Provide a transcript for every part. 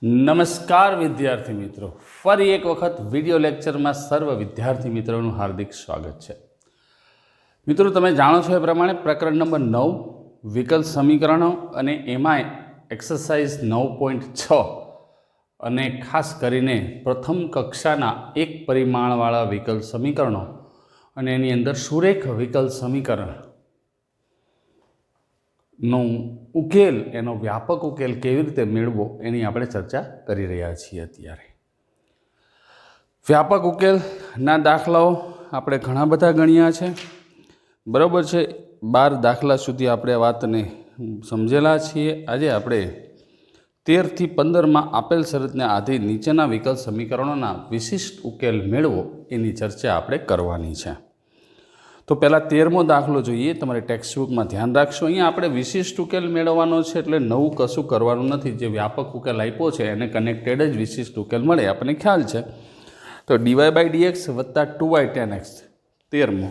નમસ્કાર વિદ્યાર્થી મિત્રો, ફરી એક વખત વિડિયો લેક્ચરમાં સર્વ વિદ્યાર્થી મિત્રોનું હાર્દિક સ્વાગત છે। મિત્રો, તમે જાણો છો એ પ્રમાણે પ્રકરણ નંબર 9 વિકલ સમીકરણો અને એમાં એક્સરસાઇઝ 9.6 અને ખાસ કરીને પ્રથમ કક્ષાના એક પરિમાણવાળા વિકલ સમીકરણો અને એની અંદર સુરેખ વિકલ સમીકરણ નો ઉકેલ, એનો વ્યાપક ઉકેલ કેવી રીતે મેળવવો એની આપણે ચર્ચા કરી રહ્યા છીએ। અત્યારે વ્યાપક ઉકેલના દાખલાઓ આપણે ઘણા બધા ગણ્યા છે, બરાબર છે। 12 દાખલા સુધી આપણે વાતને સમજેલા છીએ। આજે આપણે 13 થી 15માં આપેલ શરતને આધીન નીચેના વિકલ સમીકરણોના વિશિષ્ટ ઉકેલ મેળવો એની ચર્ચા આપણે કરવાની છે। તો પહેલાં 13મો દાખલો જોઈએ। તમારે ટેક્સ્ટબુકમાં ધ્યાન રાખશો, અહીંયા આપણે વિશિષ્ટ ઉકેલ મેળવવાનો છે, એટલે નવું કશું કરવાનું નથી। જે વ્યાપક ઉકેલ આપ્યો છે એને કનેક્ટેડ જ વિશિષ્ટ ઉકેલ મળે, આપણને ખ્યાલ છે। તો dy/dx વત્તા 2y tan x, 13મો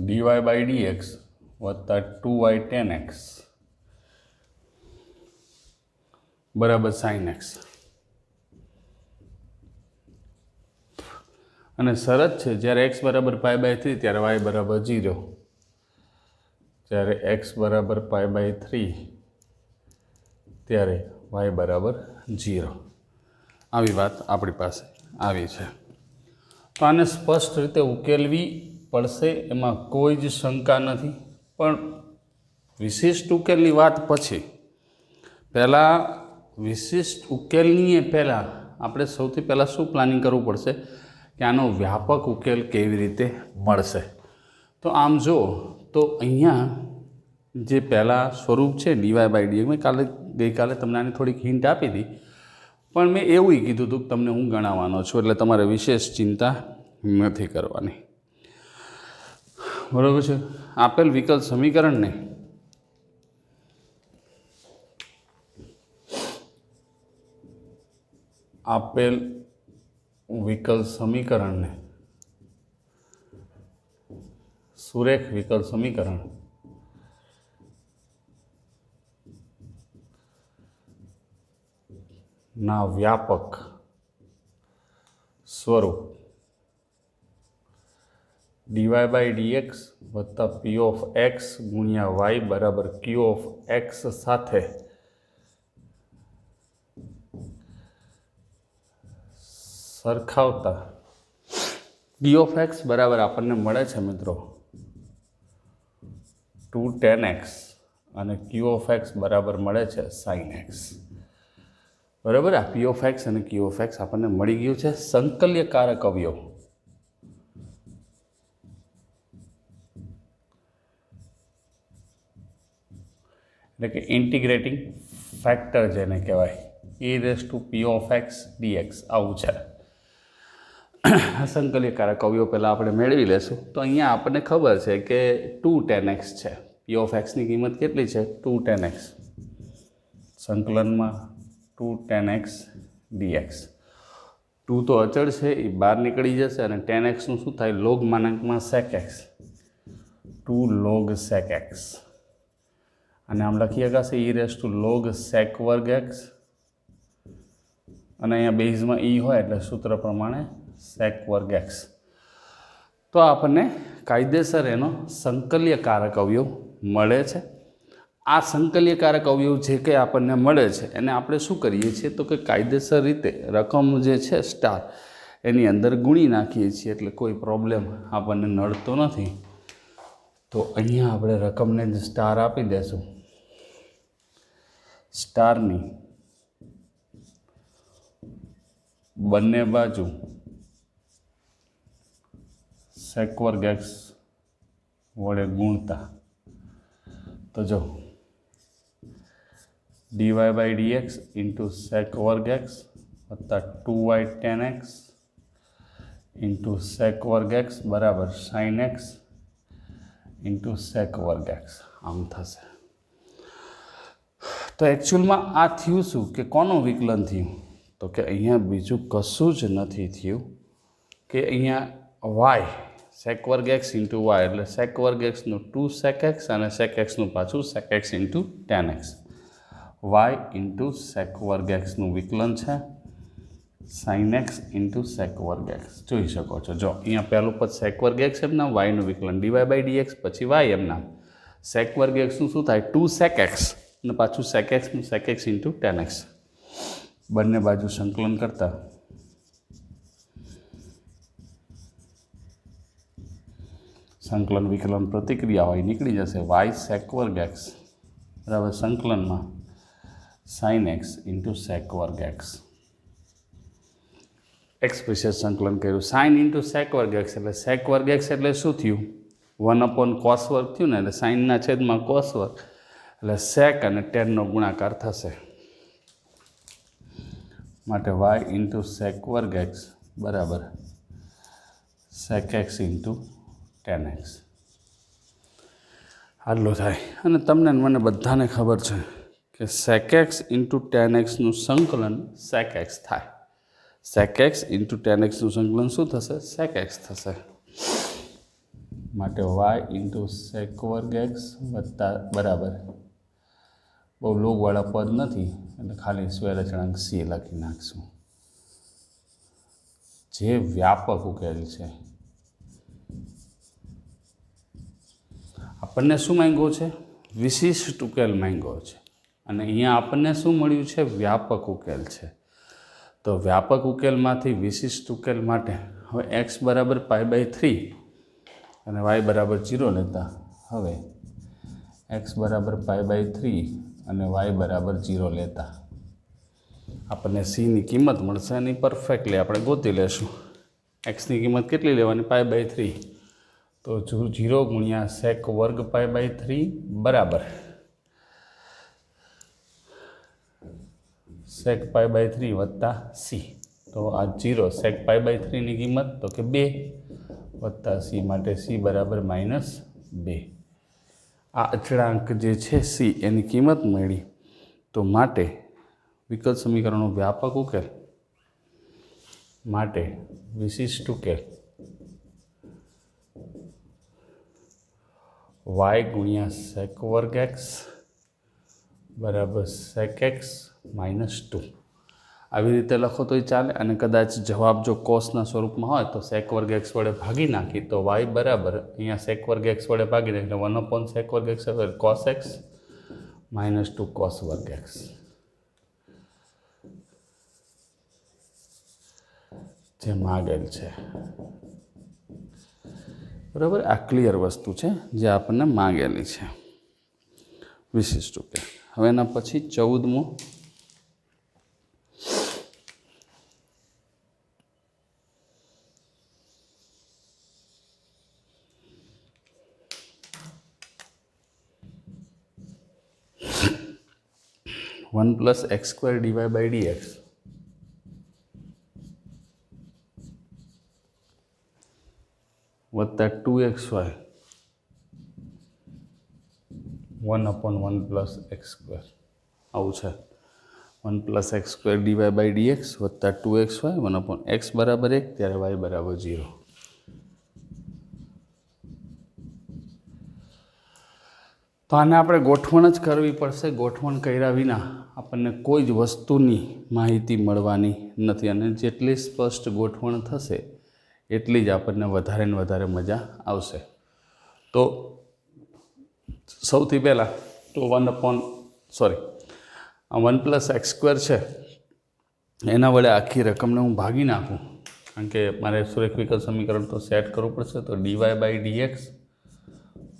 dy/dx વત્તા 2y tan x બરાબર sin x, અને શરત છે જ્યારે x બરાબર π/3 ત્યારે y બરાબર 0, જ્યારે x બરાબર π/3 ત્યારે y બરાબર 0, આવી વાત આપણી પાસે આવી છે। તો આને સ્પષ્ટ રીતે ઉકેલવી પડશે, એમાં કોઈ જ શંકા નથી। પણ વિશિષ્ટ ઉકેલની વાત પછી, પહેલાં વિશિષ્ટ ઉકેલની પહેલાં આપણે સૌથી પહેલાં શું પ્લાનિંગ કરવું પડશે કે આનો વ્યાપક ઉકેલ કેવી રીતે મળશે। તો આમ જો તો અહીંયા જે પહેલાં સ્વરૂપ છે dy/dx, મેં ગઈકાલે તમને આની થોડીક હિન્ટ આપી હતી, પણ મેં એવું કીધું હતું કે તમને હું ગણાવવાનો છું, એટલે તમારે વિશેષ ચિંતા નથી કરવાની, બરાબર છે। આપેલ વિકલ સમીકરણને સુરેખ વિકલ સમીકરણ ના વ્યાપક સ્વરૂપ dy/dx વત્તા p of x ગુણ્યા y બરાબર q of x સાથે સરખાવતા p of x બરાબર આપણને મળે છે મિત્રો 2 tan x અને q of x બરાબર મળે છે sin x, બરાબર। આ p of x અને q of x આપણને મળી ગયું છે। સંકલ્યકારક અવયવ એટલે કે ઇન્ટિગ્રેટિંગ ફેક્ટર જેને કહેવાય e⁻p of x dx આવું છે। સંકલ્યકારક અવયવ પહેલાં આપણે મેળવી લેશું। તો અહીંયા આપણને ખબર છે કે 2 tan x છે, p of x ની કિંમત કેટલી છે 2 tan x, સંકલનમાં 2 tan x dx, 2 તો અચળ છે, એ બહાર નીકળી જશે, અને tan x નું શું થાય log માનાંકમાં sec x, 2 log sec x, અને આમ લખી શકાશે e⁻log sec વર્ગ x, અને અહીંયા બેઝમાં e હોય એટલે સૂત્ર પ્રમાણે sec વર્ગ x। તો આપણને કાયદેસર એનો સંકલ્યકારક અવયવ મળે છે। આ સંકલ્યકારક અવયવ જે કંઈ આપણને મળે છે એને આપણે શું કરીએ છીએ તો કે કાયદેસર રીતે રકમ જે છે સ્ટાર એની અંદર ગુણી નાખીએ છીએ, એટલે કોઈ પ્રોબ્લેમ આપણને નડતો નથી। તો અહીંયા આપણે રકમને જ સ્ટાર આપી દેશું, સ્ટારની બંને બાજુ sec વર્ગ x વડે ગુણતા, તો જો dy/dx ઇન્ટુ sec વર્ગ x વત્તા 2y tan x into sec વર્ગ x બરાબર sin x ઇન્ટુ sec વર્ગ x આમ થશે। તો એકચ્યુઅલમાં આ થયું શું કે કોનું વિકલન થયું, તો કે અહીંયા બીજું કશું જ નથી થયું કે અહીંયા y સેક વર્ગ એક્સ ઇન્ટુ વાય એટલે સેક વર્ગ એક્સનું 2 સેક એક્સ અને સેક એક્સનું પાછું sec x into tan x. Y into sec વર્ગ એક્સનું વિકલન છે સાઇન એક્સ ઇન્ટુ સેક વર્ગ એક્સ. જોઈ શકો છો, જો અહીંયા પહેલું પદ સેક વર્ગ એક્સ એમના, વાયનું વિકલન ડીવાય બાય ડીએક્સ, પછી વાય એમના. સેક વર્ગ એક્સનું શું થાય 2 સેક એક્સ અને પાછું સેક એક્સનું sec x into tan x. બંને બાજુ સંકલન કરતા સંકલન વિકલન પ્રતિક્રિયા હોય નીકળી જશે વાય સેક વર્ગ એક્સ બરાબર સંકલનમાં સાઇન એક્સ ઇન્ટુ સેક વર્ગ એક્સ. એક્સ વિશે સંકલન કર્યું સાઇન ઇન્ટુ સેક વર્ગ એક્સ એટલે સેક વર્ગ એક્સ એટલે શું થયું 1 કોસ વર્ગ થયું ને એટલે સાઇનના છેદમાં કોસ વર્ગ એટલે સેક અને ટેનનો ગુણાકાર થશે માટે વાય ઇન્ટુ સેક વર્ગ એક્સ બરાબર sec x into tan x. આટલું થાય અને તમને મને બધાને ખબર છે કે સેક એક્સ ઇન્ટુ ટેન એક્સનું સંકલન સેક એક્સ થાય. સેક એક્સ ઇન્ટુ ટેન એક્સનું સંકલન શું થશે સેક એક્સ થશે માટે વાય ઇન્ટુ સેક વર્ગ એક્સ વત્તા બરાબર બહુ લોગવાળા પદ નથી એટલે ખાલી સ્વેર અચળાંક સી લખી નાખશું. જે વ્યાપક ઉકેલ છે આપણને શું માંગ્યો છે વિશિષ્ટ ઉકેલ માંગ્યો છે અને અહીંયા આપણને શું મળ્યું છે વ્યાપક ઉકેલ છે. તો વ્યાપક ઉકેલમાંથી વિશિષ્ટ ઉકેલ માટે હવે એક્સ બરાબર π/3 અને વાય બરાબર 0 લેતા હવે એક્સ બરાબર π/3 અને વાય બરાબર 0 લેતા આપણને સીની કિંમત મળશે અને પરફેક્ટલી આપણે ગોતી લેશું. એક્સની કિંમત કેટલી લેવાની π/3 તો 0 ગુણ્યા સેક વર્ગ π/3 બરાબર સેક π/3 વત્તા સી. તો આ 0 સેક π/3ની કિંમત તો કે 2 વત્તા સી માટે સી બરાબર -2. આ અચળાંક જે છે સી એની કિંમત મળી તો માટે વિકલ સમીકરણનો વ્યાપક ઉકેલ માટે વિશિષ્ટ ઉકેલ વાય ગુણ્યા સેક વર્ગ એક્સ બરાબર સેક એક્સ -2. આવી રીતે લખો તોય ચાલે અને કદાચ જવાબ જો કોસના સ્વરૂપમાં હોય તો સેક વર્ગ એક્સ વડે ભાગી નાખી તો વાય બરાબર અહીંયા સેક વર્ગ એક્સ વડે ભાગી નાખી એટલે 1 સેક વર્ગ એક્સ કોસ એક્સ -2 કોસ વર્ગ એક્સ. જે માગેલ છે બરાબર. આ ક્લિયર વસ્તુ છે જે આપણને માગેલી છે વિશિષ્ટ ઉકેલ. હવે એના પછી 14મો one plus x square dy by dx વત્તા 2xy 1/1 પ્લસ એક્સ સ્ક્વેર આવું છે. 1 plus x square dy by dx વત્તા 2xy 1/x બરાબર 1 ત્યારે y બરાબર 0. તો આને આપણે ગોઠવણ જ કરવી પડશે. ગોઠવણ કર્યા વિના આપણને કોઈ જ વસ્તુની માહિતી મળવાની નથી અને જેટલી સ્પષ્ટ ગોઠવણ થશે એટલી જ આપણને વધારે ને વધારે મજા આવશે. તો સૌથી પહેલાં તો 1 પ્લસ એક્સ સ્ક્વેર છે એના વડે આખી રકમને હું ભાગી નાખું કારણ કે મારે સુરેખ વિકલ સમીકરણ તો સેટ કરવું પડશે. તો ડીવાય બાય ડીએક્સ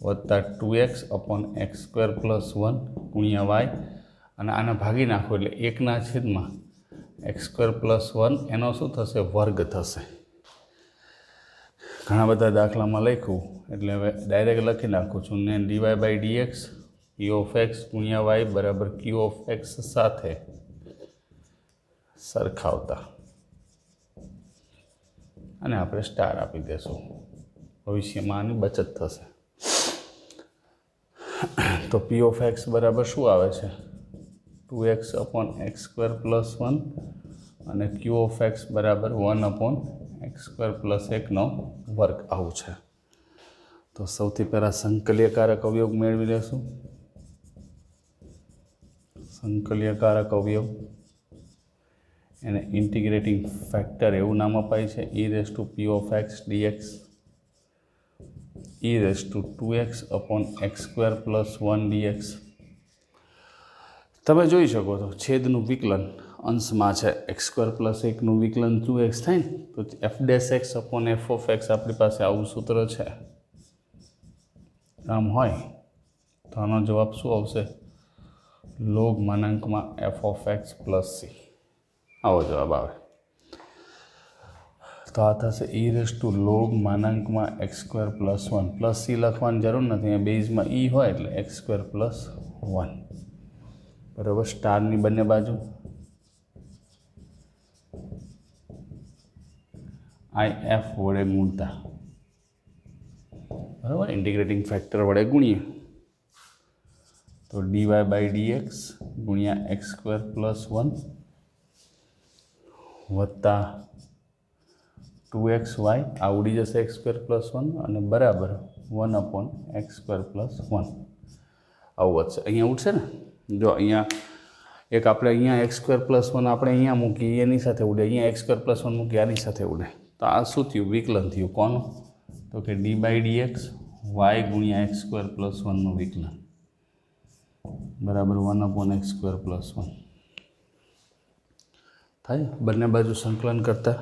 વત્તા 2x/x² + 1 ગુણ્યા વાય અને આને ભાગી નાખો એટલે 1/x² + 1 એનો શું થશે વર્ગ થશે. ઘણા બધા દાખલામાં લખ્યું એટલે હવે ડાયરેક્ટ લખી નાખું છું ને ડીવાય બાય ડીએક્સ p(x) ગુણ્યા વાય બરાબર q(x) સાથે સરખાવતા અને આપણે સ્ટાર આપી દેશું. ભવિષ્યમાં આની બચત થશે. તો p(x) બરાબર શું આવે છે 2x/x² + 1 અને q(x) બરાબર 1/x² + 1 નો વર્ગ આવું છે. તો સૌથી પહેલાં સંકલ્યકારક અવયવ મેળવી લેશું. સંકલ્યકારક અવયવ એને ઇન્ટિગ્રેટિંગ ફેક્ટર એવું નામ અપાય છે, e⁻p of x dx e⁻2x/x² + 1 dx. તમે જોઈ શકો છો છેદનું વિકલન અંશમાં છે x² + 1નું વિકલન 2x થાય ને, તો f'(x/f(x) આપણી પાસે આવું સૂત્ર છે. આમ હોય તો આનો જવાબ શું આવશે? log(f(x + c). આવો જવાબ આવે. તો આ થશે e⁻log(x² + 1 + c લખવાની જરૂર નથી, અહીંયા બેઝમાં e હોય એટલે x² + 1 બરાબર. સ્ટારની બંને બાજુ if વડે ગુણતા બરાબર, ઇન્ટિગ્રેટિંગ ફેક્ટર વડે ગુણીએ તો dy/dx ગુણ્યા x² + 1 વત્તા 2xy આ ઉડી જશે x² + 1 અને બરાબર 1/x² + 1 આવું વધશે. અહીંયા ઉડશે ને, જો અહીંયા એક આપણે અહીંયા x² + 1 આપણે અહીંયા મૂકીએ એની સાથે ઉડે, અહીંયા x² + 1 મૂકીએ આની સાથે ઉડે. તો આ શું થયું? વિકલન થયું. કોનું? તો કે d/dx y ગુણ્યા x² + 1નું વિકલન બરાબર 1/x² + 1 થાય. બંને બાજુ સંકલન કરતા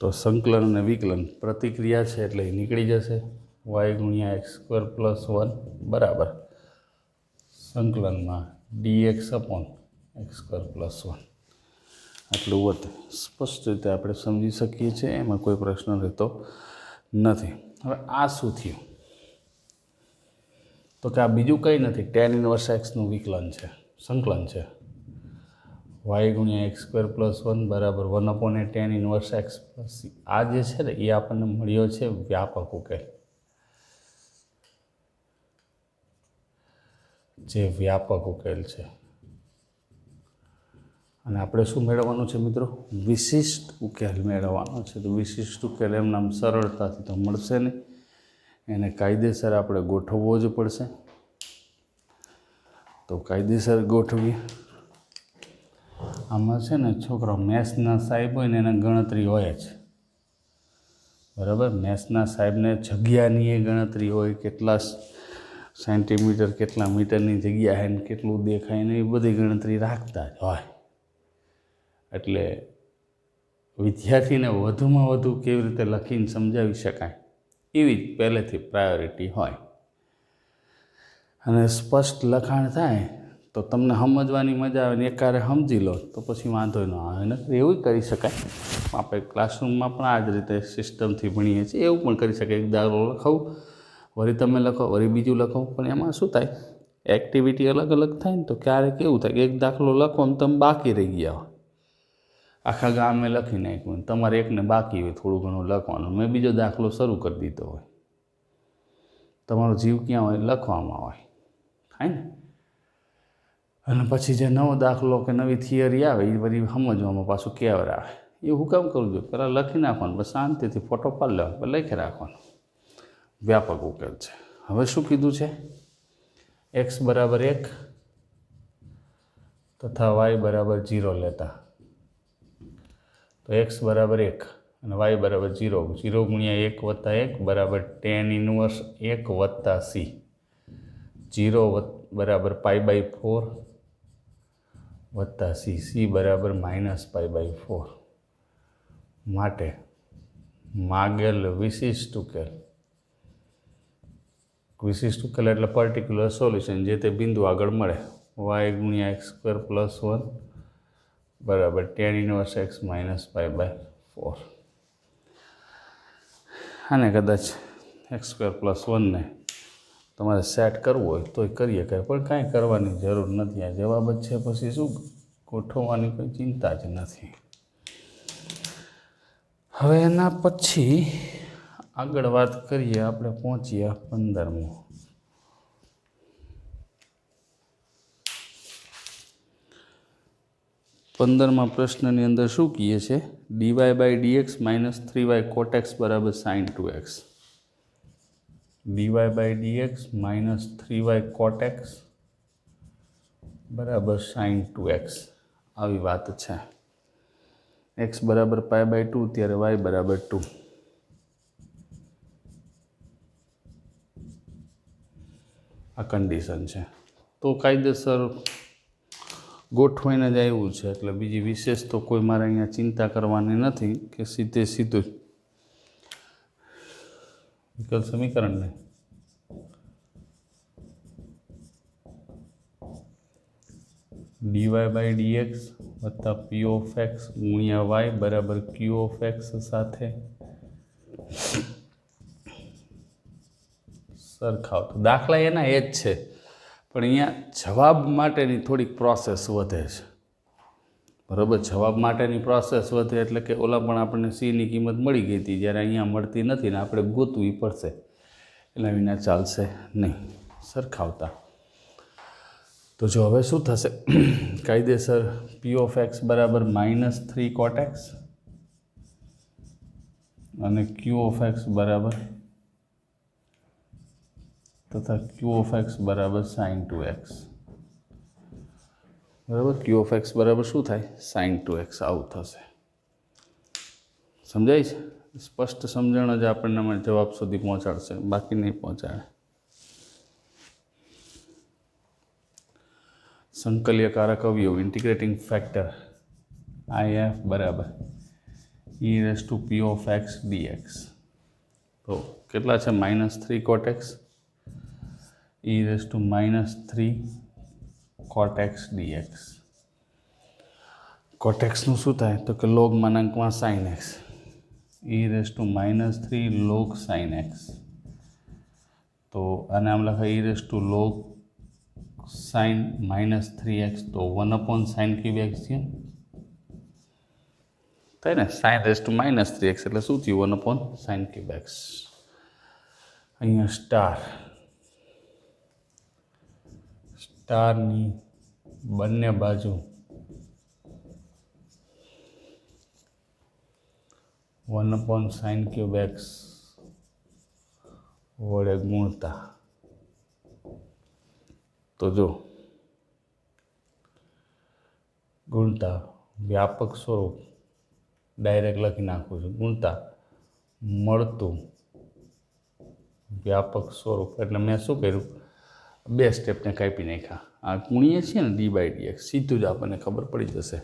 તો સંકલન અને વિકલન પ્રતિક્રિયા છે એટલે નીકળી જશે. y ગુણ્યા x² + 1 બરાબર સંકલનમાં dx/x² + 1 આટલું વધે. સ્પષ્ટ રીતે આપણે સમજી શકીએ છીએ, એમાં કોઈ પ્રશ્ન રહેતો નથી. હવે આ શું થયું? તો કે આ બીજું કંઈ નથી, tan−1x નું વિકલન છે, સંકલન છે. y ગુણ્યા x² + 1 બરાબર 1/tan−1x + c. આ જે છે ને એ આપણને મળ્યો છે વ્યાપક ઉકેલ, જે વ્યાપક ઉકેલ છે. અને આપણે શું મેળવવાનું છે મિત્રો? વિશિષ્ટ ઉકેલ મેળવવાનો છે. તો વિશિષ્ટ ઉકેલ એમ નામ સરળતાથી તો મળશે નહીં, એને કાયદેસર આપણે ગોઠવવો જ પડશે. તો કાયદેસર ગોઠવીએ. આમાં છે ને છોકરો મેથ્સના સાહેબ હોય ને એને ગણતરી હોય જ બરાબર. મેથ્સના સાહેબને જગ્યાની એ ગણતરી હોય, કેટલા સેન્ટીમીટર કેટલા મીટરની જગ્યા છે ને કેટલું દેખાય ને એ બધી ગણતરી રાખતા જ હોય. એટલે વિદ્યાર્થીને વધુમાં વધુ કેવી રીતે લખીને સમજાવી શકાય એવી જ પહેલેથી પ્રાયોરિટી હોય. અને સ્પષ્ટ લખાણ થાય તો તમને સમજવાની મજા આવે ને એકારે સમજી લો તો પછી વાંધો ન આવે. ને એવું કરી શકાય, આપણે ક્લાસરૂમમાં પણ આ જ રીતે સિસ્ટમથી ભણીએ છીએ, એવું પણ કરી શકાય. એક દાખલો લખાવું, વળી તમે લખો, વળી બીજું લખો, પણ એમાં શું થાય, એક્ટિવિટી અલગ અલગ થાય ને તો ક્યારેક કેવું થાય કે એક દાખલો લખો ને તમે બાકી રહી ગયા હોય. આખા ગામે લખી નાખ્યું, તમારે એકને બાકી હોય થોડું ઘણું લખવાનું, મેં બીજો દાખલો શરૂ કરી દીધો હોય, તમારો જીવ ક્યાં હોય? લખવામાં હોય, થાય ને. અને પછી જે નવો દાખલો કે નવી થિયરી આવે એ બધી સમજવામાં પાછું કેવર આવે. એ હું કામ કરું છું? પહેલાં લખી નાખવાનું, બસ શાંતિથી ફોટો પાડી લેવાનો, લખી રાખવાનું. વ્યાપક ઉકેલ છે. હવે શું કીધું છે? x = 1 તથા y = 0 લેતા. તો x = 1 અને y = 0. 0 ગુણ્યા 1 + 1 બરાબર tan−1 + c. 0 બરાબર π/4 વત્તા c. c બરાબર -π/4. માટે માગેલ વિશિષ્ટ ઉકેલ. વિશિષ્ટ ઉકેલ એટલે પર્ટિક્યુલર સોલ્યુશન, જે તે બિંદુ આગળ મળે. y ગુણ્યા x² + 1 બરાબર tan−1x - π/4. આને કદાચ x² + 1 ને તમારે સેટ કરવું હોય તોય કરીએ કાંઈ, પણ કાંઈ કરવાની જરૂર નથી. આ જવાબ જ છે, પછી શું ગોઠવવાની કોઈ ચિંતા જ નથી. હવે એના પછી આગળ વાત કરીએ, આપણે પહોંચીએ 15મું. 15માં પ્રશ્નની અંદર શું કહીએ છે? dy/dx - 3y cot x બરાબર sin 2x. dy/dx - 3y cot x બરાબર sin 2x આવી વાત છે. x બરાબર π/2 ત્યારે y બરાબર 2. આ કન્ડિશન છે. તો કાયદેસર ગોઠવાઈને જ આવ્યું છે, એટલે બીજી વિશેષ તો કોઈ મારે અહીંયા ચિંતા કરવાની નથી કે સીધે સીધું વિકલ સમીકરણને dy/dx વત્તા p of x ગુણ્યા y બરાબર q of x સાથે સરખાવ. તો દાખલા એના એ જ છે, પણ અહીંયા જવાબ માટેની થોડીક પ્રોસેસ વધે છે. બરાબર, જવાબ માટેની પ્રોસેસ વધે એટલે કે ઓલા પણ આપણને સીની કિંમત મળી ગઈ હતી, જ્યારે અહીંયા મળતી નથી ને આપણે ગોતવી પડશે, એના વિના ચાલશે નહીં સરખાવતા. તો જો હવે શું થશે? કાયદેસર p of x બરાબર -3 cot x અને q of x બરાબર તથા q of x બરાબર sin 2x. બરાબર, q of x બરાબર શું થાય? sin 2x આવું થશે. સમજાય છે? સ્પષ્ટ સમજણ જ આપણને જવાબ સુધી પહોંચાડશે, બાકી નહીં પહોંચાડે. સંકલ્યકારક અવયવ ઇન્ટિગ્રેટિંગ ફેક્ટર IF બરાબર e⁻p of x dx. તો કેટલા છે? -3 cot x e⁻³ cot x dx. cot x નું શું થાય? તો કે log sin x e⁻³ log sin x. તો આને આમ લખાય e⁻log sin -3x, તો 1/sin cube x છે થાય ને. sin -3x એટલે શું થયું? 1/sin cube x. અહીંયા સ્ટારની બંને બાજુ 1/sin cube x વડે ગુણતા. તો જો ગુણતા વ્યાપક સ્વરૂપ ડાયરેક્ટ લખી નાખું છું, ગુણતા મળતું વ્યાપક સ્વરૂપ. એટલે મેં શું કર્યું? 2 સ્ટેપને કાપી નાખ્યા. આ ગુણીએ છીએ ને d/dx, સીધું જ આપણને ખબર પડી જશે.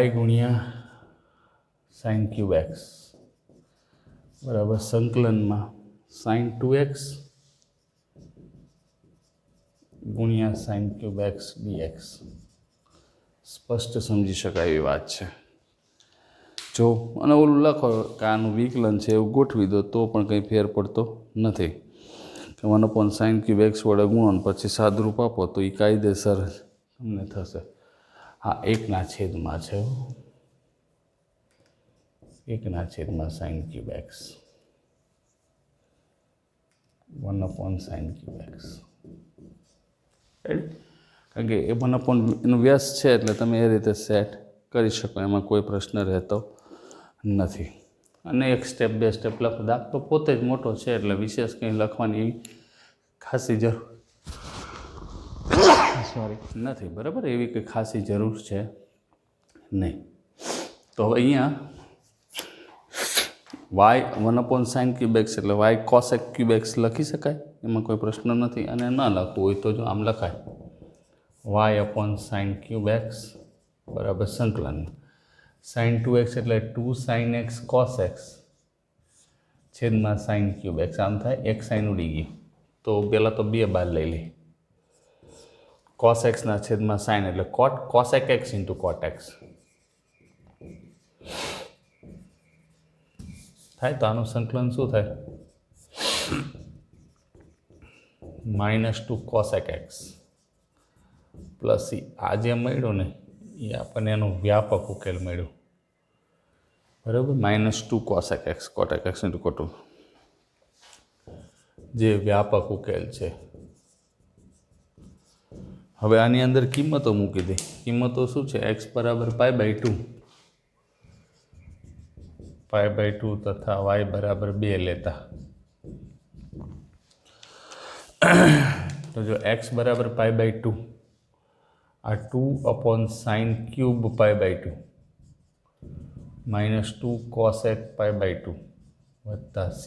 y ગુણ્યા sin cube x બરાબર સંકલનમાં sin 2x ગુણ્યા sin cube x dx. સ્પષ્ટ સમજી શકાય એવી વાત છે. જો અને ઓલું લખો કે આનું વિકલન છે એવું ગોઠવી દો તો પણ કંઈ ફેર પડતો નથી. કે 1/sin cube x વડે ગુણો પછી સાદરૂપ આપો તો એ કાયદેસર તમને થશે. હા, 1/છેદમાં છે, 1/sin cube x 1/sin cube x. કારણ કે એ 1/ એનું વ્યાસ છે એટલે તમે એ રીતે સેટ કરી શકો, એમાં કોઈ પ્રશ્ન રહેતો નથી. અને 1 સ્ટેપ 2 સ્ટેપ લખો. દાખલો પોતે જ મોટો છે એટલે વિશેષ કંઈ લખવાની એવી ખાસી જરૂર નથી. બરાબર, એવી કંઈ ખાસી જરૂર છે નહીં. તો હવે અહીંયા y 1/sin cube x એટલે y cosec cube x લખી શકાય, એમાં કોઈ પ્રશ્ન નથી. અને ન લખવું હોય તો જો આમ લખાય y/sin cube x બરાબર સંકલન sin 2x એટલે 2sin x cos x છેદમાં sin cube x. આમ થાય, એક સાઇન ઉડી ગઈ તો પહેલાં તો 2 બાદ લઈ લે. cos x ના છેદમાં sin એટલે cosec x into cot x થાય. તો આનું સંકલન શું થાય? -2 cosec x પ્લસ આ જે મળ્યું ને એ આપણને એનો વ્યાપક ઉકેલ મળ્યો. બરાબર, -2 cosec x cotec x into cot 2 જે વ્યાપક ઉકેલ છે. હવે આની અંદર કિંમતો મૂકી દે. કિંમતો શું છે? x બરાબર π/2 તથા y બરાબર 2 લેતા. તો જો x બરાબર π/2 આ 2/sin³ π/2 -2 cosec π/2 વત્તા c.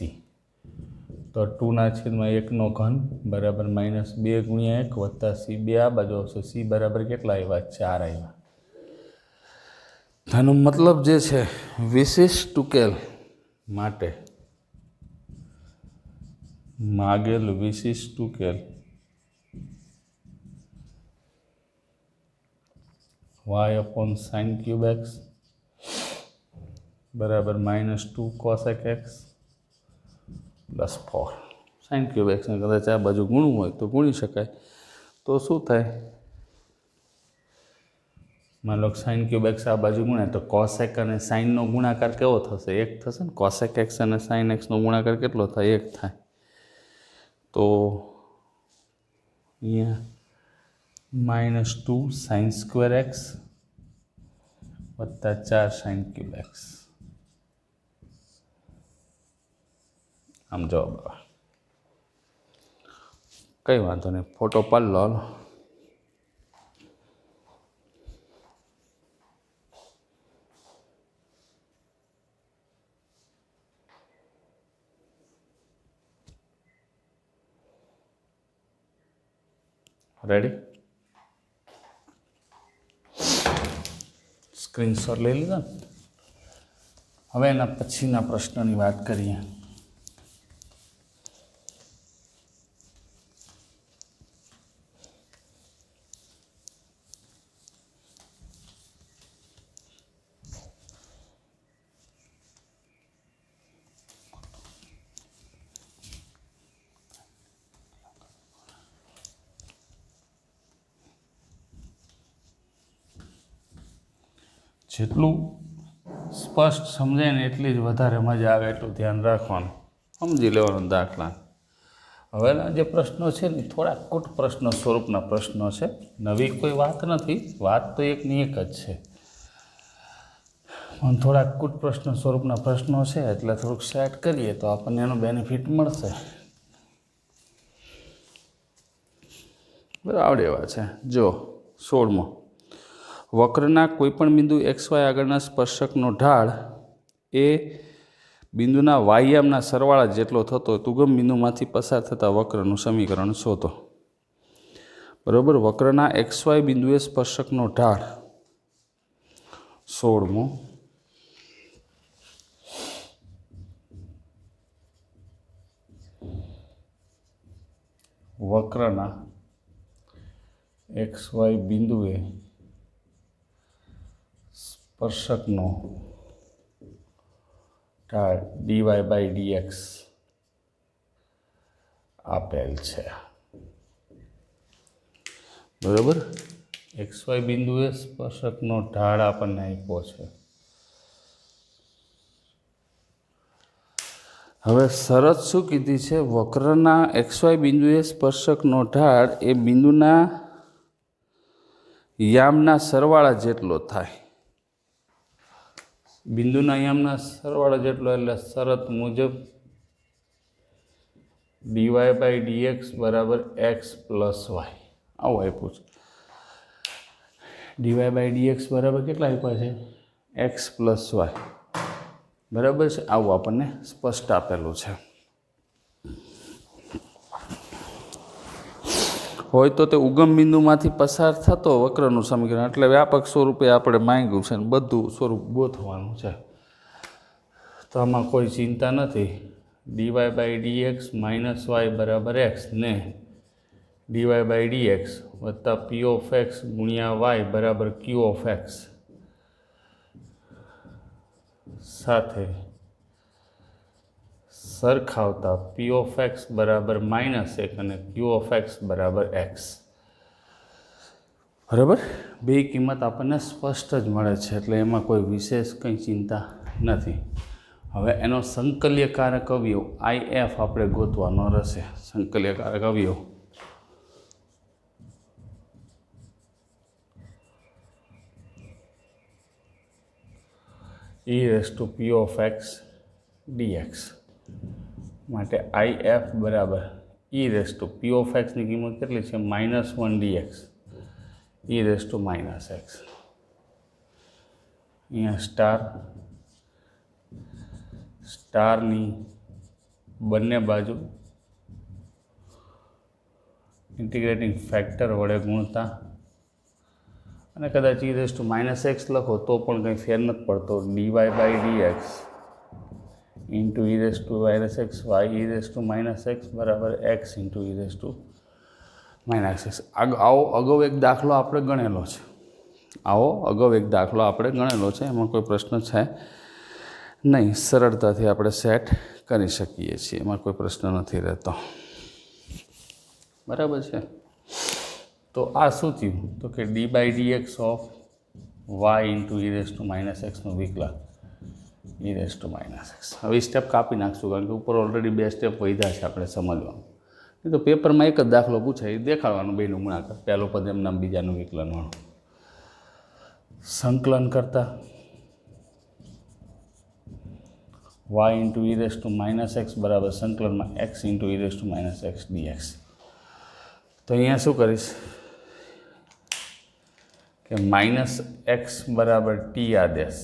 તો 2/1 બરાબર -2 ગુણ્યા 1 વત્તા c. 2 આ બાજુ આવશે. c બરાબર કેટલા આવ્યા? 4 આવ્યા. આનો મતલબ જે છે વિશિષ્ટ ઉકેલ માટે માગેલ વિશિષ્ટ ઉકેલ y/sin³ x બરાબર -2 cosec x + 4. sin³ x ને કદાચ આ બાજુ ગુણવું હોય તો ગુણી શકાય. તો શું થાય? માન લો sin³ x આ બાજુ ગુણાય તો cosec અને sin નો ગુણાકાર કેવો થશે? 1 થશે ને. cosec x અને sin x નો ગુણાકાર કેટલો થાય? 1 થાય. તો અહીંયા -2 sin² x વત્તા 4 sin³ x. આમ જવાબ આવે. કંઈ વાંધો નહીં, ફોટો પાડ લો. રેડી? સ્ક્રીનશોટ લઈ લીધા ને? હવે એના પછીના પ્રશ્નની વાત કરીએ. જેટલું સ્પષ્ટ સમજાય ને એટલી જ વધારે મજા આવે એટલું ધ્યાન રાખવાનું, સમજી લેવાનું દાખલા. હવેના જે પ્રશ્નો છે ને થોડા કૂટ પ્રશ્નો સ્વરૂપના પ્રશ્નો છે. નવી કોઈ વાત નથી, વાત તો એકની એક જ છે, પણ થોડા કૂટ પ્રશ્ન સ્વરૂપના પ્રશ્નો છે એટલે થોડુંક સેટ કરીએ તો આપણને એનો બેનિફિટ મળશે. બરાબર, આવડે એવા છે. જો 16મો, વક્રના કોઈપણ બિંદુ XY આગળના સ્પર્શકનો ઢાળ એ બિંદુના વાયામના સરવાળા જેટલો થતો ઉગમ બિંદુમાંથી પસાર થતા વક્રનું સમીકરણ શોધો. બરાબર, વક્રના XY બિંદુએ સ્પર્શકનો ઢાળ 16મો, વક્રના XY બિંદુએ સ્પર્શકનો ઢાળ dy/dx આપેલ છે. બરાબર, XY બિંદુએ સ્પર્શકનો ઢાળ આપણને આપ્યો છે. હવે શરત શું કીધી છે? વક્રના XY બિંદુએ સ્પર્શકનો ઢાળ એ બિંદુના યામના સરવાળા જેટલો થાય. બિંદુના યામના સરવાળા જેટલો એટલે શરત મુજબ dy/dx બરાબર x + y. આવું આપ્યું છે. dy/dx બરાબર કેટલા આપ્યા છે? x + y. બરાબર છે, આવું આપણને સ્પષ્ટ આપેલું છે. હોય તો તે ઉગમ બિંદુમાંથી પસાર થતો વક્રનું સમીકરણ, એટલે વ્યાપક સ્વરૂપે આપણે માંગ્યું છે ને બધું સ્વરૂપ ગોઠવાનું છે. તો આમાં કોઈ ચિંતા નથી. dy/dx - y બરાબર x ને dy/dx વત્તા p(x) ગુણ્યા y બરાબર q(x) સાથે સરખાવતા p(x) બરાબર -1 અને q(x) બરાબર x. બરાબર, બે કિંમત આપણને સ્પષ્ટ જ મળે છે એટલે એમાં કોઈ વિશેષ કંઈ ચિંતા નથી. હવે એનો સંકલ્યકારક અવયવ if આપણે ગોતવાનો રહેશે. સંકલ્યકારક અવયવ e raise to P of x dx માટે આઈ એફ બરાબર e raise to P of એક્સની કિંમત કેટલી છે -1 dx e raise to minus x. અહીંયા સ્ટારની બંને બાજુ ઇન્ટિગ્રેટિંગ ફેક્ટર વડે ગુણતા અને કદાચ e raise to minus x લખો તો પણ કંઈ ફેર નથી પડતો. Dy by dx into e raise to minus x y e raise to minus x બરાબર x into e raise to minus x. આવો અગાઉ એક દાખલો આપણે ગણેલો છે. એમાં કોઈ પ્રશ્ન છે નહીં, સરળતાથી આપણે સેટ કરી શકીએ છીએ, એમાં કોઈ પ્રશ્ન નથી રહેતો. બરાબર છે. તો આ શું થયું તો કે D by D x of y into e raise to minus એક્સનું વિકલન e raise to minus x. હવે સ્ટેપ કાપી નાખશું કારણ કે ઉપર ઓલરેડી 2 સ્ટેપ વધ્યા છે આપણે સમજવાનું. નહીં તો પેપરમાં એક જ દાખલો પૂછાય, દેખાડવાનું બેનું ગુણાકાર, પહેલો પદ એમ નામ બીજાનું વિકલનવાળું. સંકલન કરતા y into e raise to minus x બરાબર સંકલનમાં x into e raise to minus x dx. તો અહીંયા શું કરીશ કે માઇનસ એક્સ બરાબર ટી આદેશ,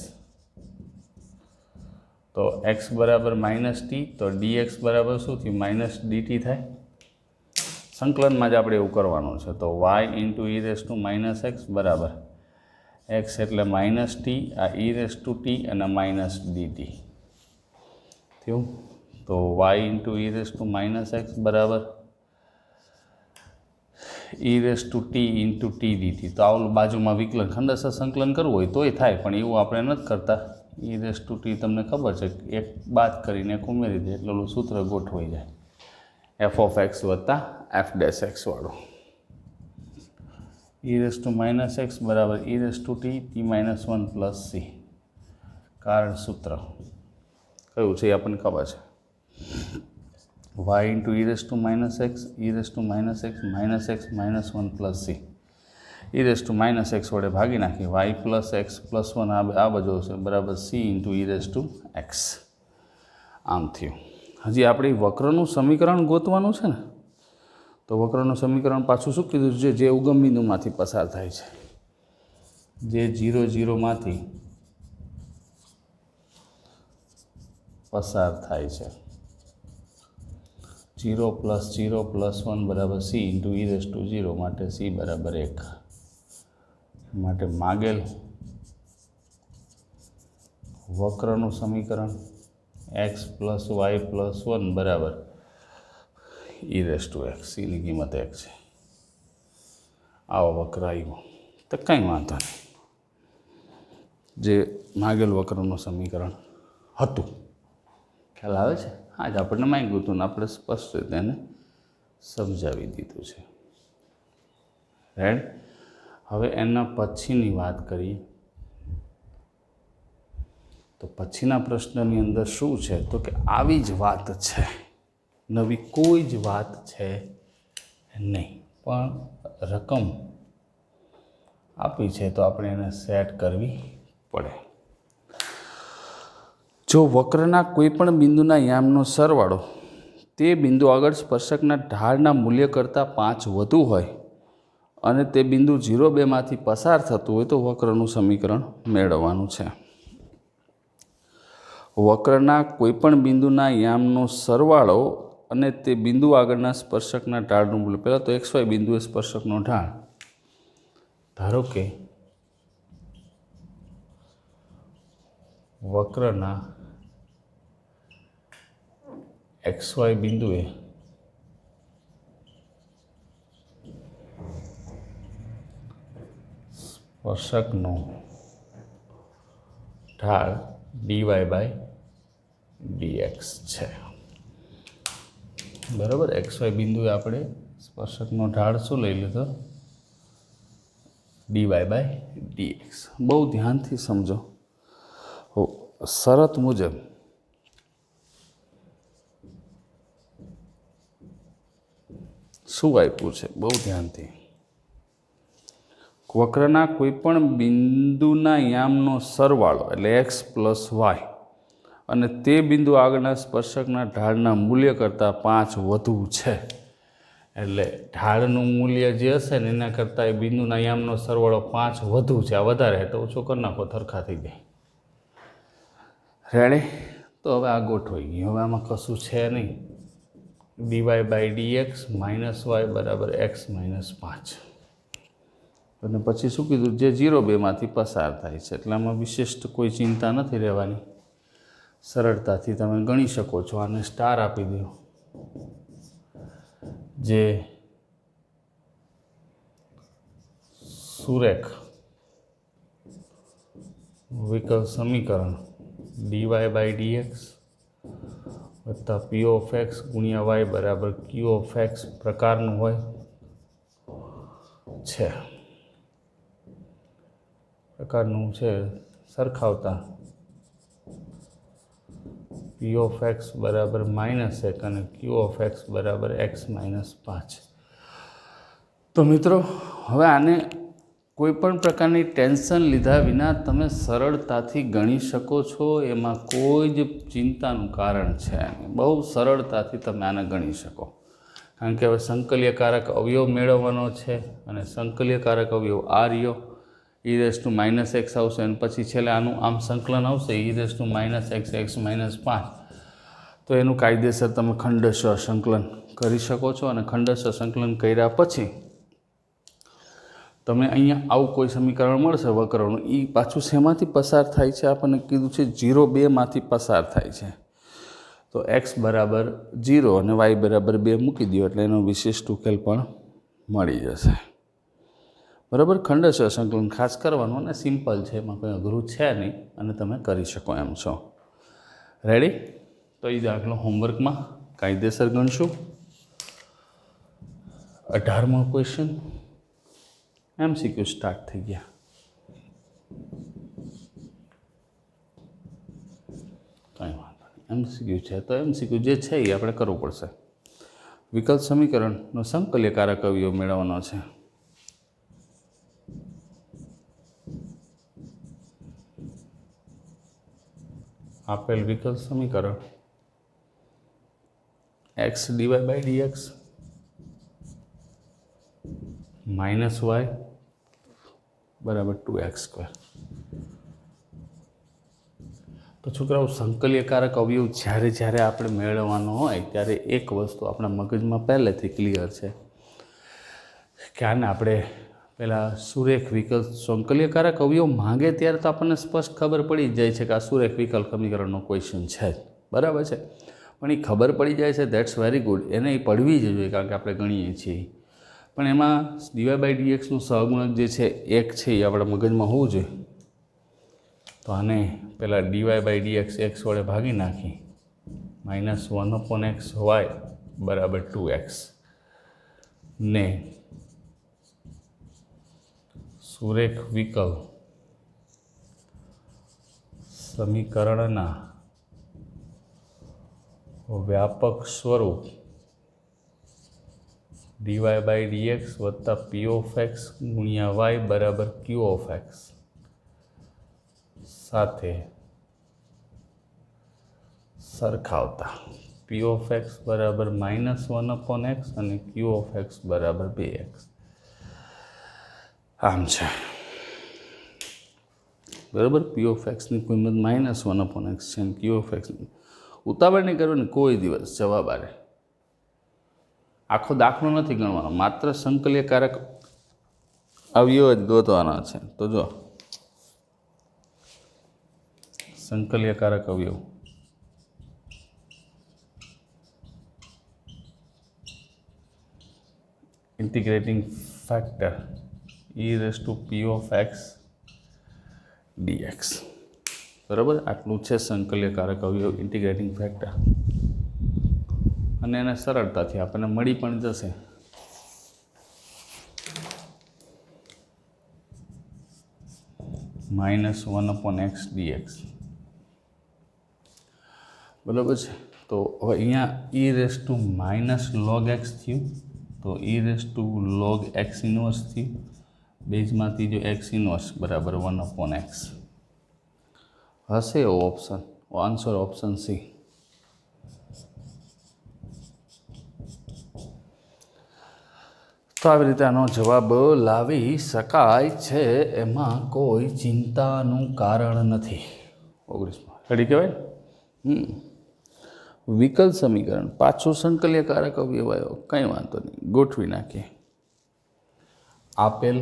તો એક્સ બરાબર માઇનસ ટી, તો ડીએક્સ બરાબર શું થયું માઇનસ ડીટી થાય. સંકલનમાં જ આપણે એવું કરવાનું છે. તો y into e raise to minus x બરાબર એક્સ એટલે માઇનસ ટી, આ e રેસ ટુ ટી અને માઇનસ ડીટી થયું. તો y into e raise to minus x બરાબર e raise to t into t dt. તો આવું બાજુમાં વિકલન ખંડેસર સંકલન કરવું હોય તોય થાય, પણ એવું આપણે નથી કરતા. e રેસ ટુ ટી તમને ખબર છે, એક બાદ કરીને એક ઉમેરી દે એટલે સૂત્ર ગોઠવાઈ જાય, એફ ઓફ એક્સ વત્તા એફ ડેશ એક્સ વાળું. e raise to minus x બરાબર e raise to T minus 1 plus C. કારણ સૂત્ર કયું છે એ આપણને ખબર છે. y into e raise to minus x minus x minus 1 plus C. e raise to minus x વડે ભાગી નાખી, y પ્લસ એક્સ પ્લસ 1 આ બાજુ છે બરાબર C into e raise two x. આમ થયું. હજી આપણે વક્રનું સમીકરણ ગોતવાનું છે ને, તો વક્રનું સમીકરણ પાછું શું કીધું છે, જે ઉગમ બિંદુમાંથી પસાર થાય છે, જે 0, 0માંથી પસાર થાય છે. 0 પ્લસ 0 પ્લસ 1 બરાબર C into e raise two 0 માટે સી બરાબર 1. માટે માગેલ વક્રનું સમીકરણ એક્સ પ્લસ વાય પ્લસ 1 બરાબર e રેસ ટુ એક્સ. સીની કિંમત 1 છે. આવો વક્ર આવ્યો તો કંઈ વાંધો નહીં, જે માગેલ વક્રનું સમીકરણ હતું. ખ્યાલ આવે છે? હા જ આપણને માંગ્યું હતું ને આપણે સ્પષ્ટ રીતે એને સમજાવી દીધું છે. રાઈટ. હવે એના પછીની વાત કરીએ તો પછીના પ્રશ્નની અંદર શું છે તો કે આવી જ વાત છે, નવી કોઈ જ વાત છે નહીં, પણ રકમ આપી છે તો આપણે એને સેટ કરવી પડે. જો વક્રના કોઈ પણ બિંદુના યામનો સરવાળો તે બિંદુ આગળ સ્પર્શકના ઢાળના મૂલ્ય કરતાં 5 વધુ હોય અને તે બિંદુ 0, 2માંથી પસાર થતું હોય તો વક્રનું સમીકરણ મેળવવાનું છે. વક્રના કોઈપણ બિંદુના યામનો સરવાળો અને તે બિંદુ આગળના સ્પર્શકના ઢાળનું મૂલ્ય. પહેલાં તો XY બિંદુએ સ્પર્શકનો ઢાળ, ધારો કે વક્રના XY બિંદુએ સ્પર્શકનો ઢાળ dy બાય dx છે. બરાબર. XY બિંદુએ આપણે સ્પર્શકનો ઢાળ શું લઈ લીધો? dy by dx. બહુ ધ્યાનથી સમજો. શરત મુજબ શું આપ્યું છે? બહુ ધ્યાનથી. વક્રના કોઈપણ બિંદુના યામનો સરવાળો એટલે એક્સ પ્લસ વાય અને તે બિંદુ આગળના સ્પર્શકના ઢાળના મૂલ્ય કરતાં 5 વધુ છે. એટલે ઢાળનું મૂલ્ય જે હશે ને એના કરતાં એ બિંદુના યામનો સરવાળો 5 વધુ છે. આ વધારે તો ઓછો કરી નાખો, સરખા થઈ જાય. રેડી? તો હવે આ ગોઠવાઈ ગયું. હવે આમાં કશું છે નહીં. dy by dx minus y બરાબર એક્સ માઇનસ 5. અને પછી શું કીધું? જે 0-2માંથી પસાર થાય છે. એટલે આમાં વિશિષ્ટ કોઈ ચિંતા નથી રહેવાની. સરળતાથી તમે ગણી શકો છો. આને સ્ટાર આપી દો. જે સુરેખ વિકલ સમીકરણ dy બાય dx વત્તા p ઓફ x ગુણ્યા વાય બરાબર q ઓફ x પ્રકારનું હોય છે. પ્રકારનું છે સરખાવતા p ઓફ x બરાબર -1 અને q ઓફ x બરાબર x માઇનસ 5. તો મિત્રો હવે આને કોઈ પણ પ્રકારની ટેન્શન લીધા વિના તમે સરળતાથી ગણી શકો છો. એમાં કોઈ જ ચિંતાનું કારણ છે નહીં. બહુ સરળતાથી તમે આને ગણી શકો. કારણ કે હવે સંકલ્યકારક અવયવ મેળવવાનો છે અને સંકલ્યકારક અવયવ આ રહ્યો e−x આવશે અને પછી છેલ્લે આનું આમ સંકલન આવશે e−x માઇનસ 5. તો એનું કાયદેસર તમે ખંડશઃ સંકલન કરી શકો છો અને ખંડશઃ સંકલન કર્યા પછી તમને અહીંયા આવું કોઈ સમીકરણ મળશે વક્રનું. એ પાછું શેમાંથી પસાર થાય છે? આપણને કીધું છે 0-2માંથી પસાર થાય છે. તો x બરાબર 0 અને y બરાબર 2 મૂકી દો એટલે એનો વિશિષ્ટ ઉકેલ પણ મળી જશે. બરાબર? ખંડશઃ સંકલન ખાસ કરવાનું અને સિમ્પલ છે, એમાં કંઈ અઘરું છે નહીં અને તમે કરી શકો એમ છો. રેડી? તો એ દાખલો હોમવર્કમાં કાયદેસર ગણશું. 18મો ક્વેશ્ચન. MCQ સ્ટાર્ટ થઈ ગયા. કંઈ વાંધો નહીં. MCQ છે તો MCQ જે છે એ આપણે કરવું પડશે. વિકલ્પ સમીકરણનો સંકલ્યકારક અવયવ મેળવવાનો છે. આપેલ વિકલ્પ સમીકરણ x dy by dx minus y બરાબર 2x². તો છોકરાઓ સંકલ્યકારક અવયવ જ્યારે આપણે મેળવવાનો હોય ત્યારે એક વસ્તુ આપણા મગજમાં પહેલેથી ક્લિયર છે કે આને આપણે પહેલાં સુરેખ વિકલ્પ સંકલ્યકારક અવયવ માંગે ત્યારે તો આપણને સ્પષ્ટ ખબર પડી જાય છે કે આ સુરેખ વિકલ્પ સમીકરણનો ક્વેશ્ચન છે. બરાબર છે? પણ એ ખબર પડી જાય છે, ધેટ્સ વેરી ગુડ. એને એ પડવી જ જોઈએ કારણ કે આપણે ગણીએ છીએ. પણ એમાં dy બાય dxનું સહગુણક જે છે 1 છે એ આપણા મગજમાં હોવું જોઈએ. તો આને પહેલાં dy બાય dx x વડે ભાગી નાખી -1/x y બરાબર 2x ને સુરેખ વિકલ સમીકરણના વ્યાપક સ્વરૂપ dy બાય dx વત્તા p ઓફ x ગુણ્યા y બરાબર q ઓફ x સાથે સરખાવતા p ઓફ x બરાબર -1/x અને q ઓફ x બરાબર 2x આમ છે. બરાબર? p ઓફ xની કિંમત -1/x છે અને q ઓફ x ઉતાવળ નહીં કરવાની કોઈ દિવસ. જવાબ આવે. આખો દાખલો નથી ગણવાનો, માત્ર સંકલ્યકારક અવયવ જ ગોતવાના છે. તો જો સંકલ્યકારક અવયવ integrating factor e⁻p of x dx. બરાબર? આટલું છે સંકલ્યકારક અવયવ ઇન્ટિગ્રેટિંગ ફેક્ટર. અને એને સરળતાથી આપણને મળી પણ જશે. -1/x dx. બરાબર છે? તો હવે અહીંયા e⁻log x થયું, તો e⁻log x ઇન્વર્સ થયું બેઝમાં ત્રીજો એક્સ ઇન્વર્સ બરાબર 1/x હશે એવો ઓપ્શન. Answer option C. તો આવી રીતે આનો જવાબ લાવી શકાય છે, એમાં કોઈ ચિંતાનું કારણ નથી. 19માં રેડી કહેવાય ને. વિકલ સમીકરણ પાછું સંકલ્યકારક અવયવ આવ્યો, કંઈ વાંધો નહીં, ગોઠવી નાખીએ. આપેલ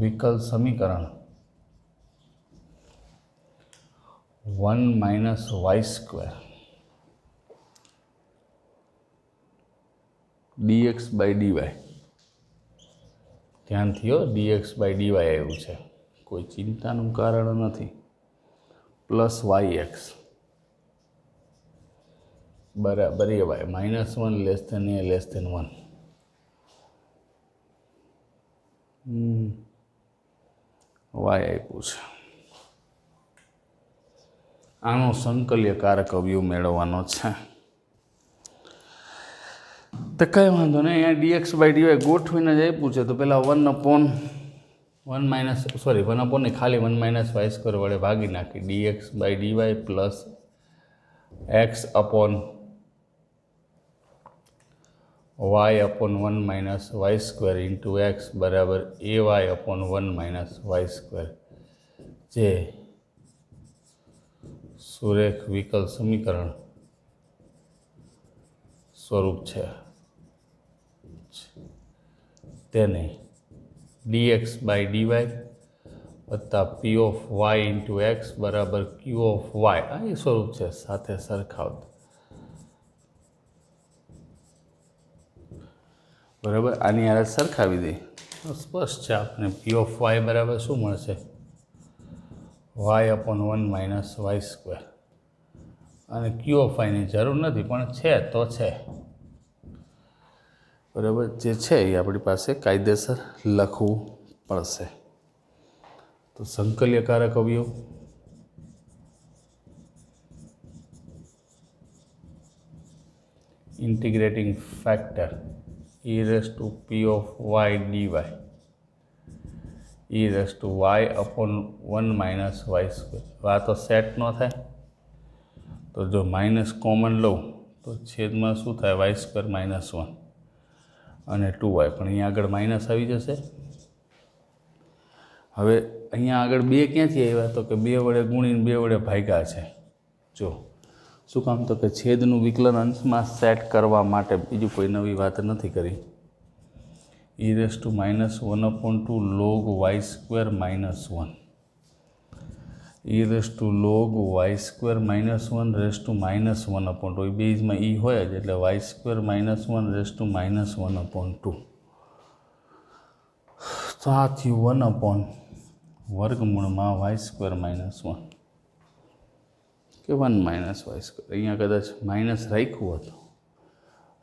વિકલ સમીકરણ 1 - y² dx/dy. ધ્યાનથી હો, dx/dy આવ્યું છે, કોઈ ચિંતાનું કારણ નથી. પ્લસ yx બરાબર ay -1 less than a less than 1. y આપ્યું છે. આનો સંકલ્યકારક અવયવ મેળવવાનો છે. તો કંઈ વાંધો નહીં, અહીંયા dx/dy ગોઠવીને જ આપ્યું છે. તો પહેલાં 1/1 ખાલી 1 - y² વડે ભાગી નાખી. dx/dy plus x/y/1 - y² into x બરાબર ay/1 - y², જે સુરેખ વિકલ સમીકરણ સ્વરૂપ છે. તેને dx/dy વત્તા p of y into x બરાબર q ઓફ y, આ એ સ્વરૂપ છે, સાથે સરખાવત. બરાબર, આની હારે સરખાવી દઈએ તો સ્પષ્ટ છે. આપણે p ઓફ y બરાબર શું મળશે? y/1 - y². અને q ઓફ yની જરૂર નથી, પણ છે તો છે. બરાબર, જે છે એ આપણી પાસે કાયદેસર લખવું પડશે. તો સંકલ્યકારક અવયવ integrating factor e⁻p of y dy e⁻y/1 - y². આ તો સેટ ન થાય, તો જો માઇનસ કોમન લઉં તો છેદમાં શું થાય? y² - 1 અને 2y, પણ અહીંયા આગળ માઇનસ આવી જશે. હવે અહીંયા આગળ 2 ક્યાંથી આવ્યા? તો કે 2 વડે ગુણીને 2 વડે ભાગ્યા છે. જો શું કામ? તો કે છેદનું વિકલન અંશમાં સેટ કરવા માટે, બીજું કોઈ નવી વાત નથી કરી. e⁻1/2 log y² - 1 e⁻log y² - 1/2 બેઝમાં e હોય જ, એટલે y² - 1/2. તો આ થયું 1/વર્ગમૂળમાં y² - 1 કે 1 - y². અહીંયા કદાચ માઇનસ રાખ્યું હતું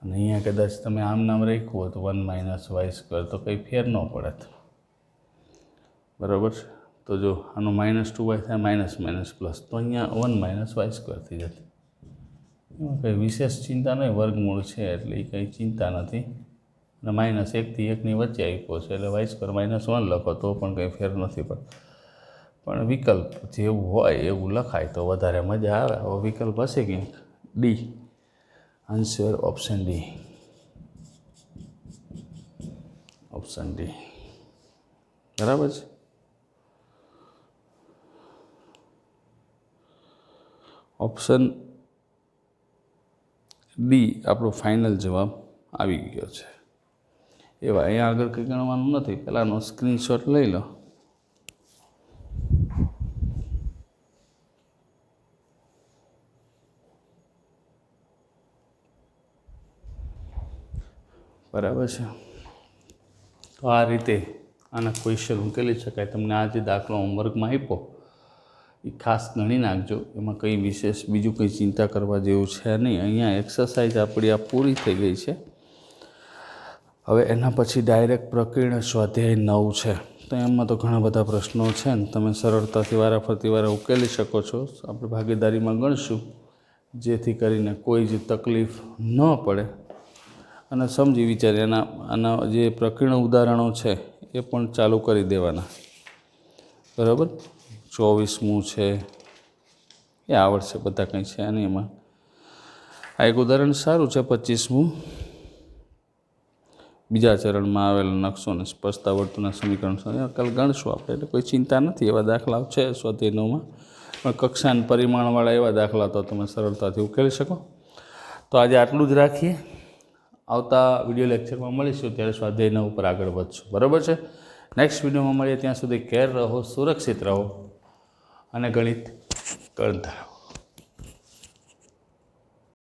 અને અહીંયા કદાચ તમે આમ નામ રાખ્યું હોત 1 - y², તો કંઈ ફેર ન પડત. બરાબર છે. તો જો આનું -2y થાય, માઇનસ પ્લસ, તો અહીંયા 1 - y² થઈ જતી. એમાં કંઈ વિશેષ ચિંતા નહીં, વર્ગમૂળ છે એટલે એ કંઈ ચિંતા નથી. અને -1 થી 1ની વચ્ચે આપ્યો છે, એટલે y² - 1 લખો તો પણ કંઈ ફેર નથી પડતો. પણ વિકલ્પ જેવું હોય એવું લખાય તો વધારે મજા આવે. હવે વિકલ્પ હશે કંઈક D. Answer option D. Option D બરાબર છે. ઓપ્શન ડી આપણો ફાઇનલ જવાબ આવી ગયો છે. એવા અહીંયા આગળ કંઈ ગણવાનું નથી. પહેલાંનો સ્ક્રીનશોટ લઈ લો. બરાબર છે. તો આ રીતે આના ક્વેશ્ચન ઉકેલી શકાય. તમને આ જે દાખલો હોમવર્કમાં આપ્યો એ ખાસ ગણી નાખજો. એમાં કંઈ વિશેષ બીજું કંઈ ચિંતા કરવા જેવું છે નહીં. અહીંયા એક્સરસાઇઝ આપણી આ પૂરી થઈ ગઈ છે. હવે એના પછી ડાયરેક્ટ પ્રકીર્ણ સ્વાધ્યાય 9 છે. તો એમાં તો ઘણા બધા પ્રશ્નો છે ને તમે સરળતાથી વારાફરતી ઉકેલી શકો છો. આપણે ભાગીદારીમાં ગણશું, જેથી કરીને કોઈ જ તકલીફ ન પડે અને સમજી વિચારી આના જે પ્રકીર્ણ ઉદાહરણો છે એ પણ ચાલુ કરી દેવાના, બરાબર. 24મું છે એ આવડશે બધા કંઈ છે આની એમાં. આ એક ઉદાહરણ સારું છે. 25મું બીજા ચરણમાં આવેલ નકશો અને સ્પર્શતા વર્તુળના સમીકરણ કાલ ગણશું આપણે, એટલે કોઈ ચિંતા નથી. એવા દાખલાઓ છે સ્વાધ્યાય 9માં, પણ કક્ષાના પરિમાણવાળા એવા દાખલા તો તમે સરળતાથી ઉકેલી શકો. તો આજે આટલું જ રાખીએ. આવતા વિડીયો લેક્ચરમાં મળીશું, ત્યારે સ્વાધ્યાય 9 ઉપર આગળ વધશું, બરાબર છે. નેક્સ્ટ વિડીયોમાં મળીએ, ત્યાં સુધી કેર રહો, સુરક્ષિત રહો અને ગણિત કરતા રહો.